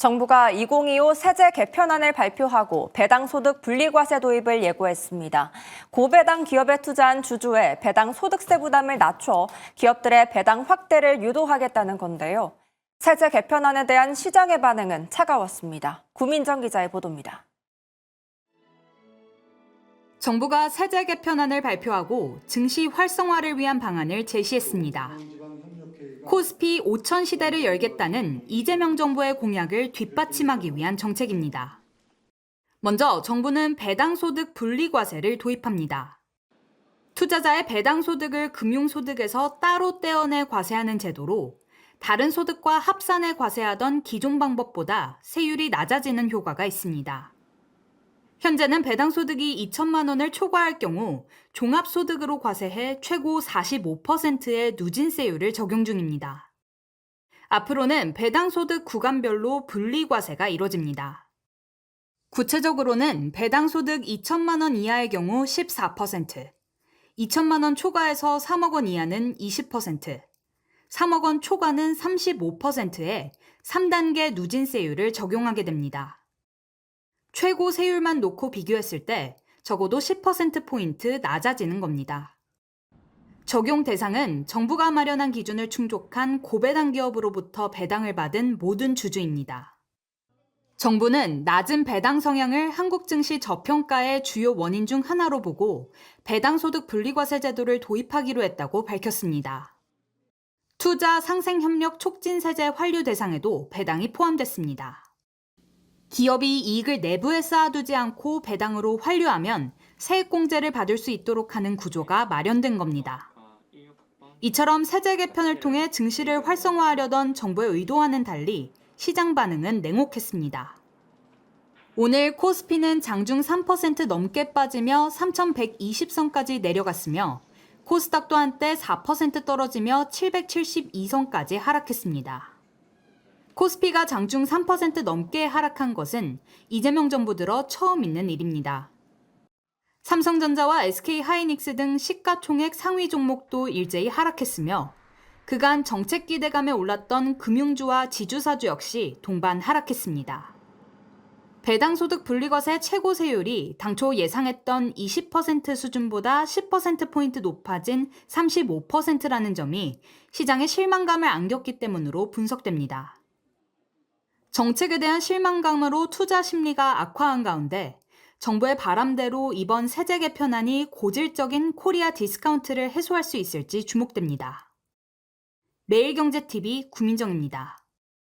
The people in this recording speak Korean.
정부가 2025 세제 개편안을 발표하고 배당소득 분리과세 도입을 예고했습니다. 고배당 기업에 투자한 주주의 배당 소득세 부담을 낮춰 기업들의 배당 확대를 유도하겠다는 건데요. 세제 개편안에 대한 시장의 반응은 차가웠습니다. 구민정 기자의 보도입니다. 정부가 세제 개편안을 발표하고 증시 활성화를 위한 방안을 제시했습니다. 코스피 5천 시대를 열겠다는 이재명 정부의 공약을 뒷받침하기 위한 정책입니다. 먼저 정부는 배당소득 분리과세를 도입합니다. 투자자의 배당소득을 금융소득에서 따로 떼어내 과세하는 제도로 다른 소득과 합산해 과세하던 기존 방법보다 세율이 낮아지는 효과가 있습니다. 현재는 배당소득이 2천만 원을 초과할 경우 종합소득으로 과세해 최고 45%의 누진세율을 적용 중입니다. 앞으로는 배당소득 구간별로 분리과세가 이뤄집니다. 구체적으로는 배당소득 2천만 원 이하의 경우 14%, 2천만 원 초과해서 3억 원 이하는 20%, 3억 원 초과는 35%의 3단계 누진세율을 적용하게 됩니다. 최고 세율만 놓고 비교했을 때 적어도 10%포인트 낮아지는 겁니다. 적용 대상은 정부가 마련한 기준을 충족한 고배당 기업으로부터 배당을 받은 모든 주주입니다. 정부는 낮은 배당 성향을 한국 증시 저평가의 주요 원인 중 하나로 보고 배당소득 분리과세 제도를 도입하기로 했다고 밝혔습니다. 투자 상생협력 촉진 세제 환류 대상에도 배당이 포함됐습니다. 기업이 이익을 내부에 쌓아두지 않고 배당으로 환류하면 세액공제를 받을 수 있도록 하는 구조가 마련된 겁니다. 이처럼 세제 개편을 통해 증시를 활성화하려던 정부의 의도와는 달리 시장 반응은 냉혹했습니다. 오늘 코스피는 장중 3% 넘게 빠지며 3,120선까지 내려갔으며 코스닥도 한때 4% 떨어지며 772선까지 하락했습니다. 코스피가 장중 3% 넘게 하락한 것은 이재명 정부 들어 처음 있는 일입니다. 삼성전자와 SK하이닉스 등 시가총액 상위 종목도 일제히 하락했으며 그간 정책 기대감에 올랐던 금융주와 지주사주 역시 동반 하락했습니다. 배당소득 분리과세 최고 세율이 당초 예상했던 20% 수준보다 10%포인트 높아진 35%라는 점이 시장의 실망감을 안겼기 때문으로 분석됩니다. 정책에 대한 실망감으로 투자 심리가 악화한 가운데 정부의 바람대로 이번 세제 개편안이 고질적인 코리아 디스카운트를 해소할 수 있을지 주목됩니다. 매일경제TV 구민정입니다.